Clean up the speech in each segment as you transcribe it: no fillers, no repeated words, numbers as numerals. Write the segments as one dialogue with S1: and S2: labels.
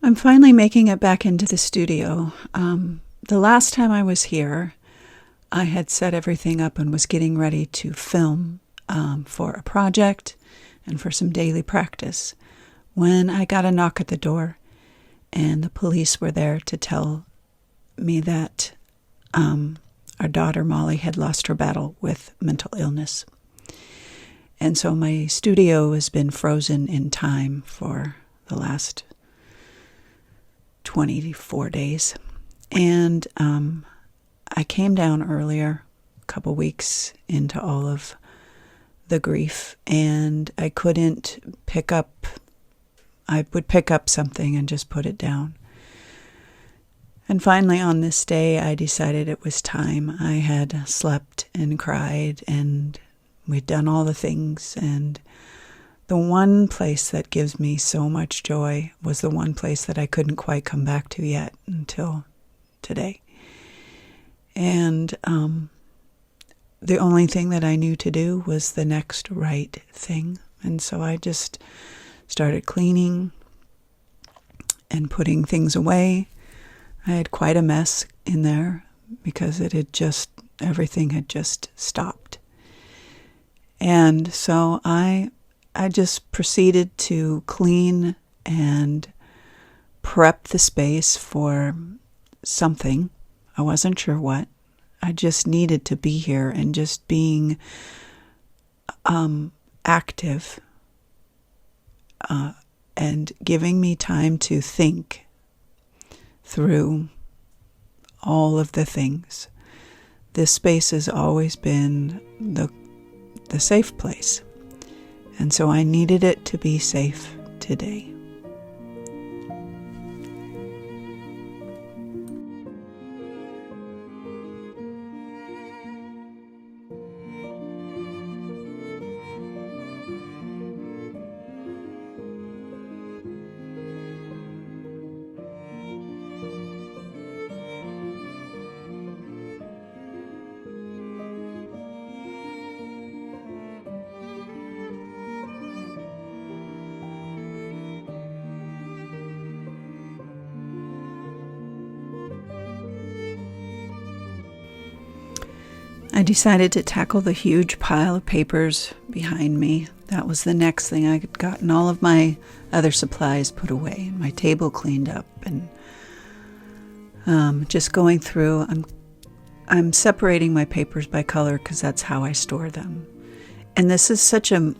S1: I'm finally making it back into the studio. The last time I was here, I had set everything up and was getting ready to film for a project and for some daily practice when I got a knock at the door, and the police were there to tell me that our daughter Molly had lost her battle with mental illness. And so my studio has been frozen in time for the last 24 days. And I came down earlier, a couple weeks into all of the grief, and I couldn't pick up. I would pick up something and just put it down. And finally on this day, I decided it was time. I had slept and cried, and we'd done all the things, and the one place that gives me so much joy was the one place that I couldn't quite come back to yet until today. And the only thing that I knew to do was the next right thing. And so I just started cleaning and putting things away. I had quite a mess in there because everything had just stopped. And so I just proceeded to clean and prep the space for something. I wasn't sure what. I just needed to be here, and just being active and giving me time to think through all of the things. This space has always been the safe place. And so I needed it to be safe today. I decided to tackle the huge pile of papers behind me. That was the next thing. I had gotten all of my other supplies put away, my table cleaned up, and just going through. I'm separating my papers by color because that's how I store them. And this is such a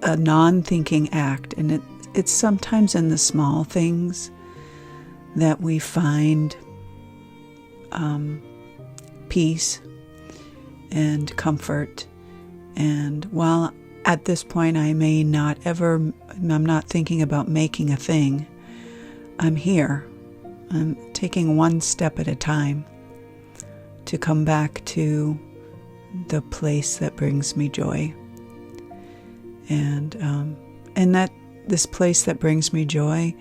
S1: non-thinking act, and it's sometimes in the small things that we find peace and comfort. And while at this point I'm not thinking about making a thing, I'm here. I'm taking one step at a time to come back to the place that brings me joy. And that this place that brings me joy,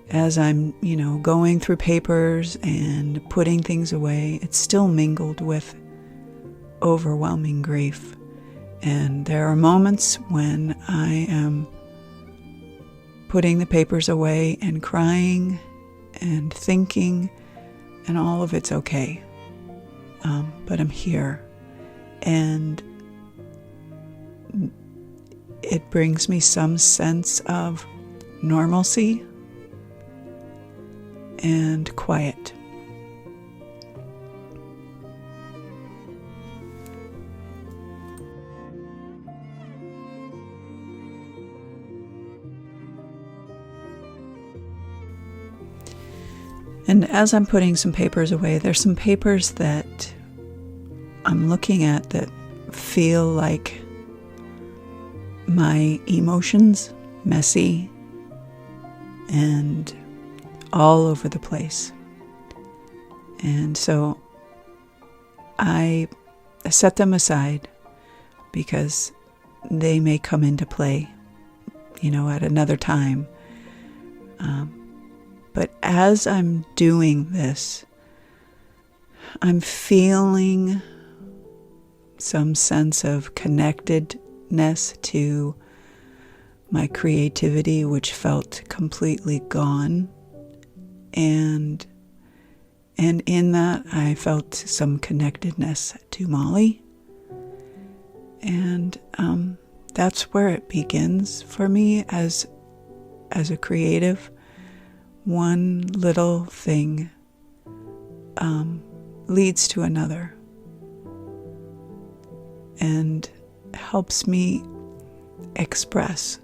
S1: as I'm, going through papers and putting things away, it's still mingled with overwhelming grief. And there are moments when I am putting the papers away and crying and thinking, and all of it's okay. But I'm here, and it brings me some sense of normalcy and quiet. And as I'm putting some papers away, there's some papers that I'm looking at that feel like my emotions, messy and all over the place. And so I set them aside because they may come into play, at another time. But as I'm doing this, I'm feeling some sense of connectedness to my creativity, which felt completely gone. And in that, I felt some connectedness to Molly. And that's where it begins for me as a creative. One little thing leads to another and helps me express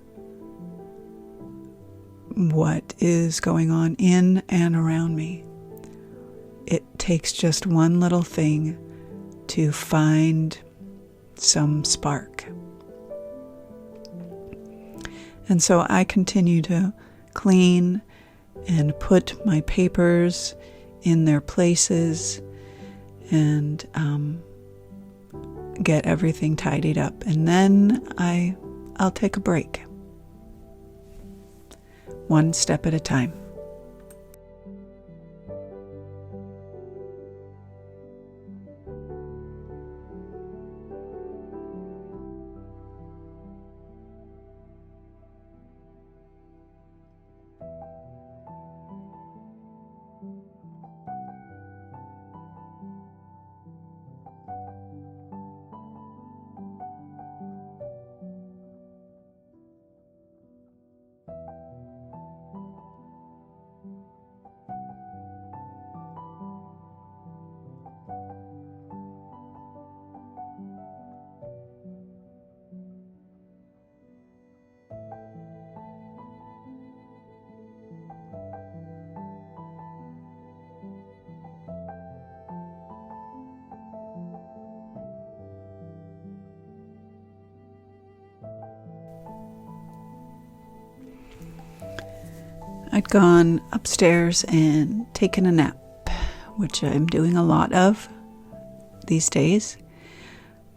S1: what is going on in and around me. It takes just one little thing to find some spark. And so I continue to clean and put my papers in their places and get everything tidied up. And then I'll take a break. One step at a time. I'd gone upstairs and taken a nap, which I'm doing a lot of these days.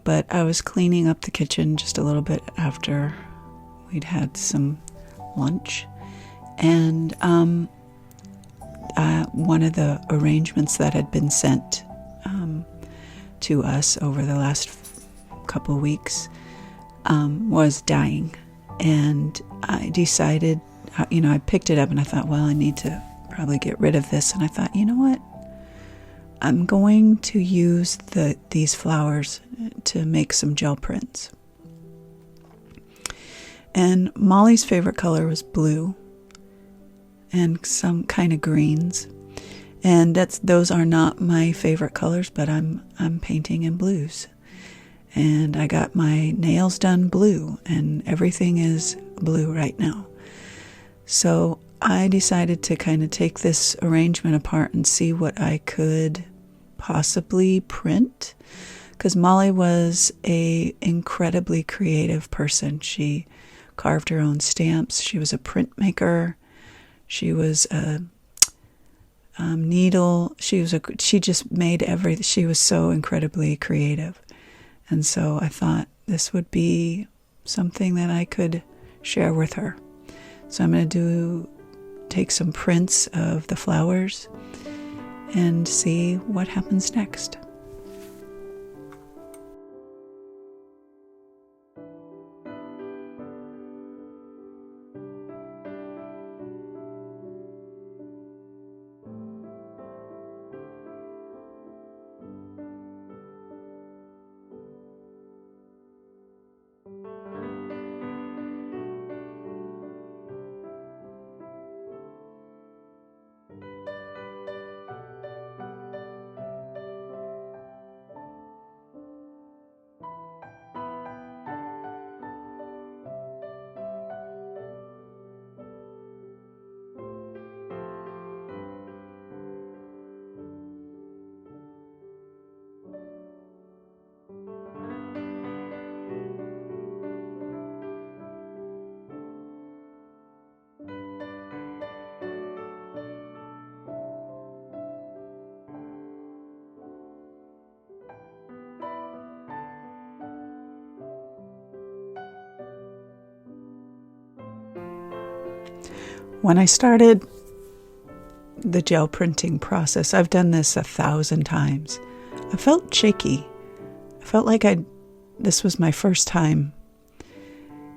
S1: But I was cleaning up the kitchen just a little bit after we'd had some lunch. And one of the arrangements that had been sent to us over the last couple weeks was dying. And I decided, I picked it up and I thought, well, I need to probably get rid of this. And I thought, you know what? I'm going to use these flowers to make some gel prints. And Molly's favorite color was blue and some kind of greens. And those are not my favorite colors, but I'm painting in blues. And I got my nails done blue, and everything is blue right now. So I decided to kind of take this arrangement apart and see what I could possibly print, because Molly was an incredibly creative person. She carved her own stamps. She was a printmaker. She was a needle. She just made everything. She was so incredibly creative. And so I thought this would be something that I could share with her. So I'm going to take some prints of the flowers and see what happens next. When I started the gel printing process, I've done this 1,000 times. I felt shaky. I felt like this was my first time.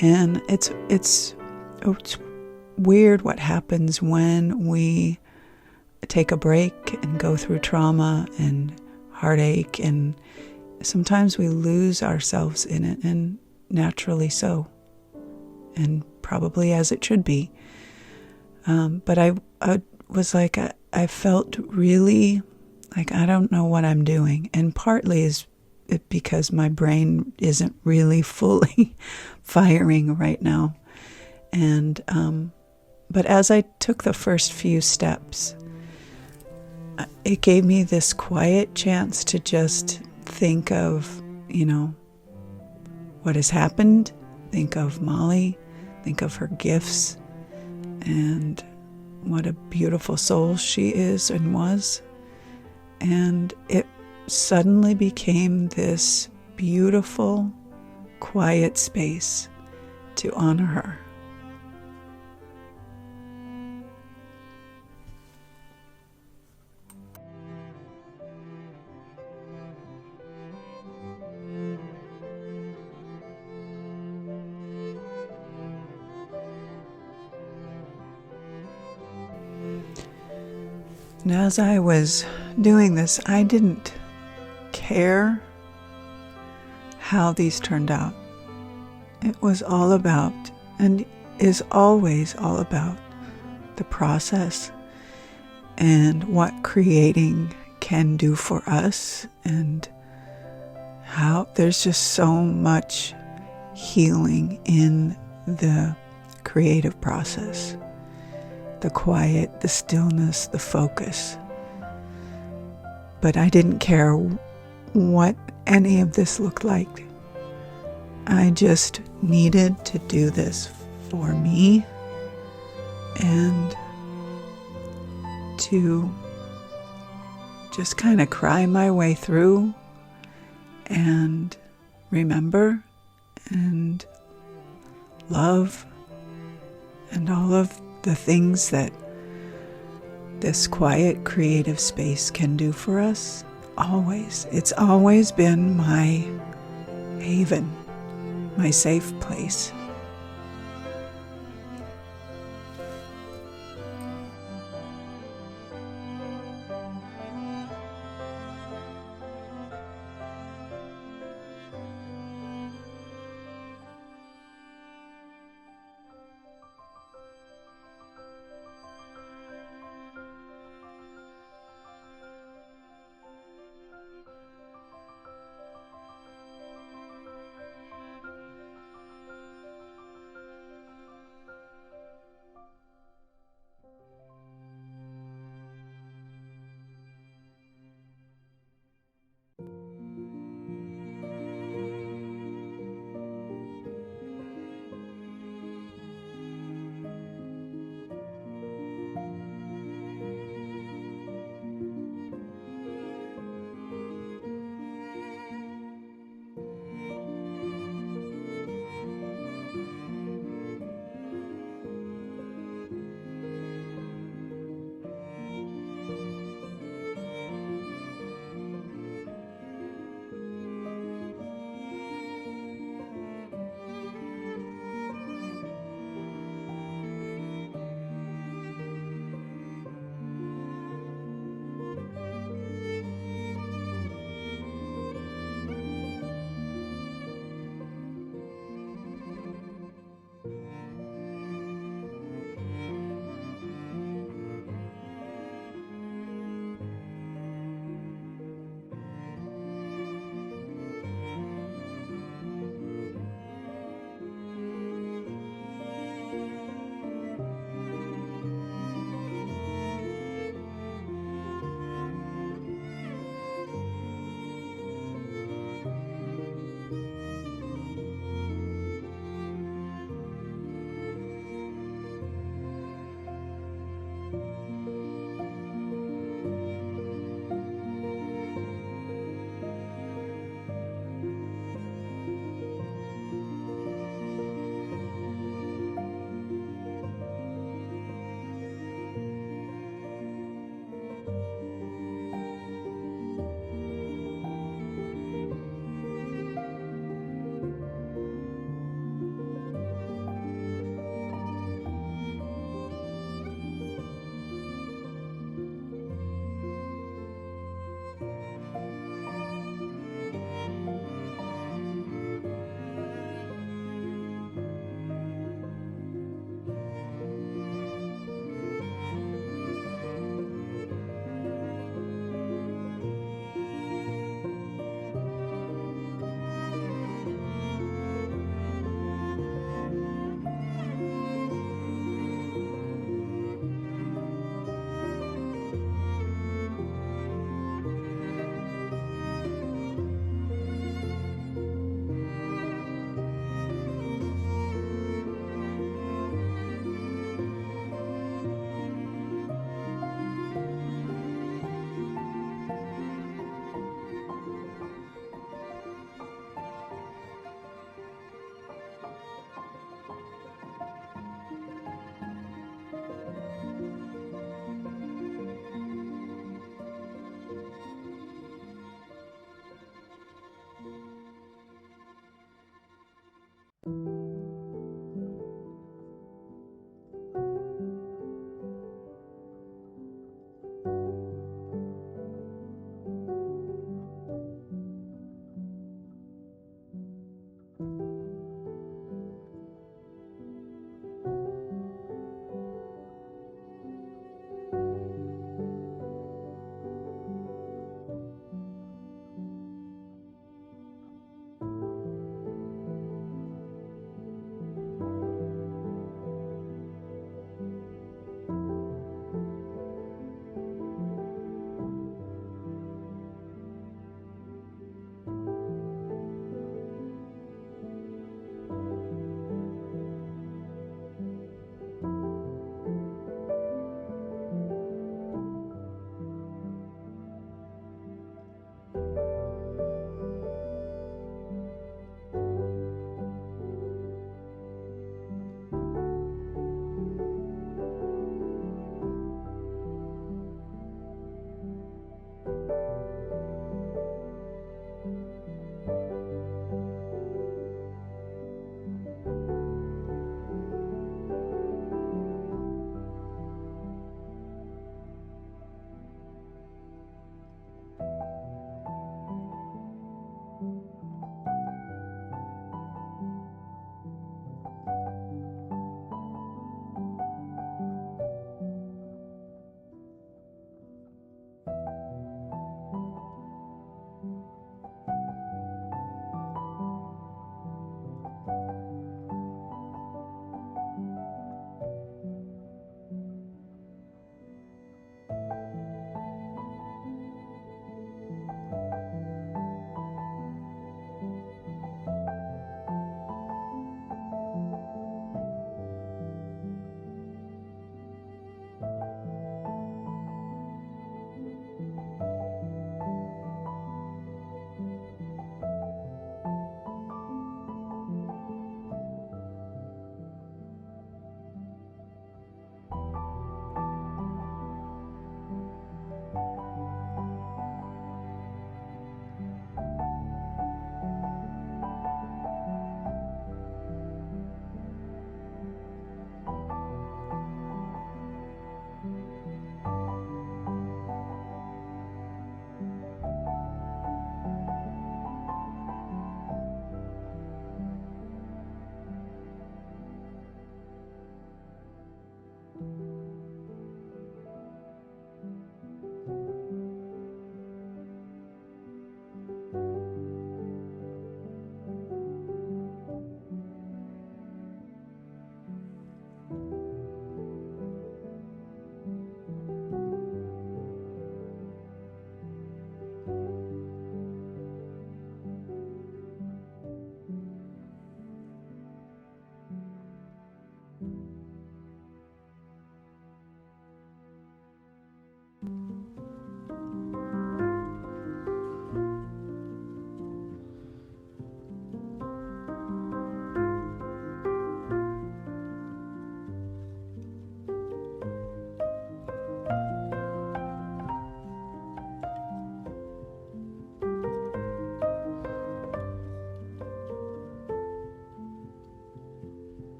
S1: And it's it's weird what happens when we take a break and go through trauma and heartache, and sometimes we lose ourselves in it, and naturally so, and probably as it should be. But I was like, I felt really like I don't know what I'm doing, and partly is it because my brain isn't really fully firing right now. And but as I took the first few steps, it gave me this quiet chance to just think of, what has happened, think of Molly, think of her gifts, and what a beautiful soul she is and was. And it suddenly became this beautiful, quiet space to honor her. And as I was doing this, I didn't care how these turned out. It was all about, and is always all about, the process and what creating can do for us, and how there's just so much healing in the creative process. The quiet, the stillness, the focus. But I didn't care what any of this looked like. I just needed to do this for me and to just kind of cry my way through and remember and love and all of the things that this quiet creative space can do for us. Always. It's always been my haven, my safe place.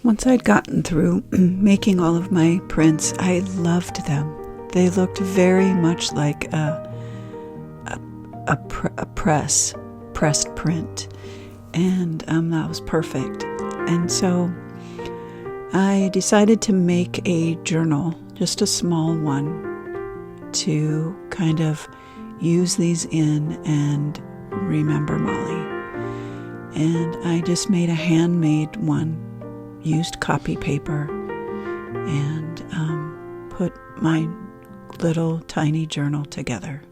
S1: Once I'd gotten through making all of my prints, I loved them. They looked very much like a pressed print, and that was perfect. And so I decided to make a journal, just a small one, to kind of use these in and remember Molly. And I just made a handmade one, used copy paper, and put my little tiny journal together.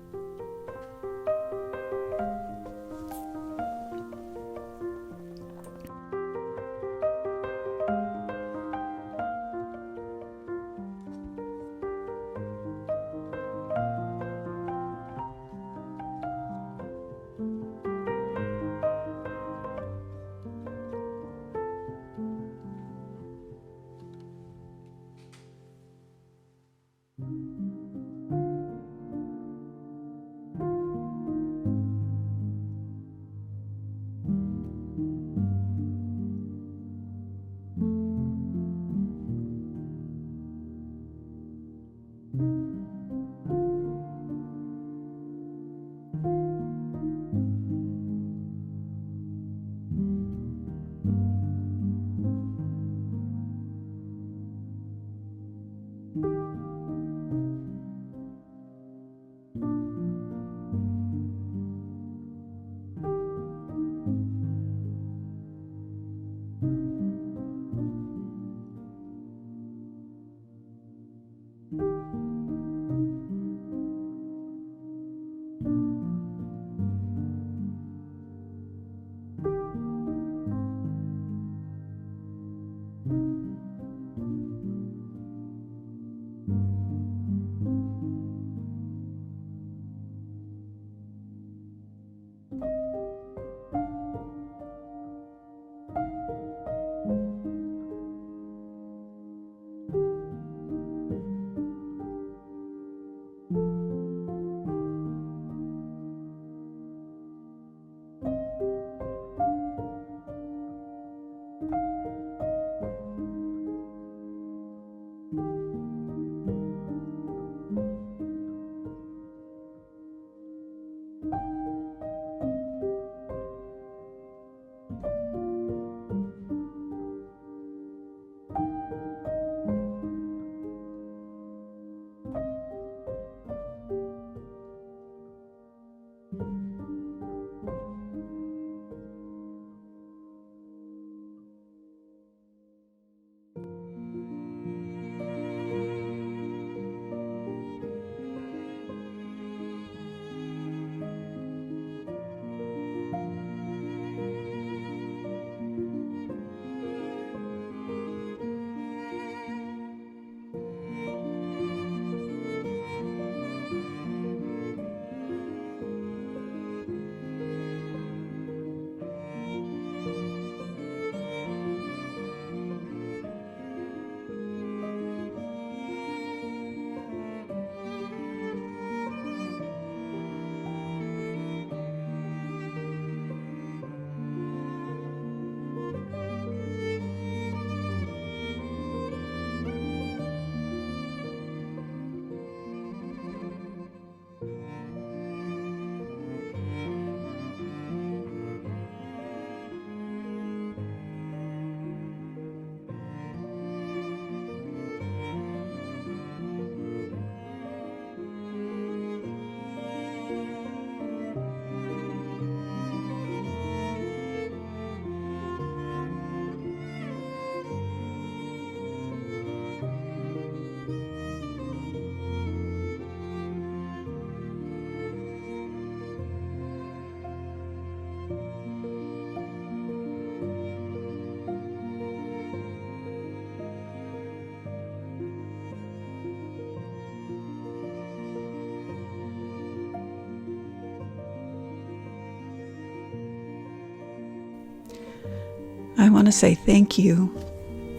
S1: I want to say thank you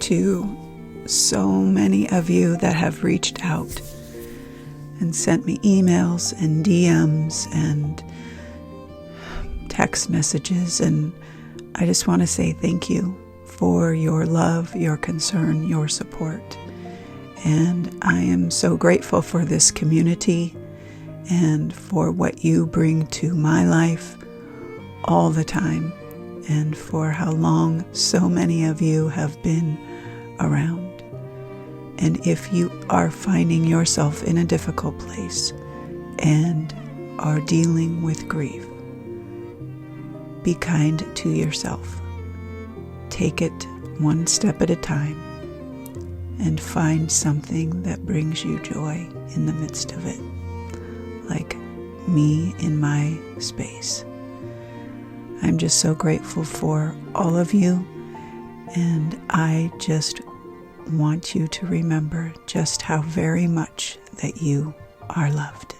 S1: to so many of you that have reached out and sent me emails and DMs and text messages, and I just want to say thank you for your love, your concern, your support. And I am so grateful for this community and for what you bring to my life all the time, and for how long so many of you have been around. And if you are finding yourself in a difficult place and are dealing with grief, be kind to yourself. Take it one step at a time and find something that brings you joy in the midst of it, like me in my space. I'm just so grateful for all of you, and I just want you to remember just how very much that you are loved.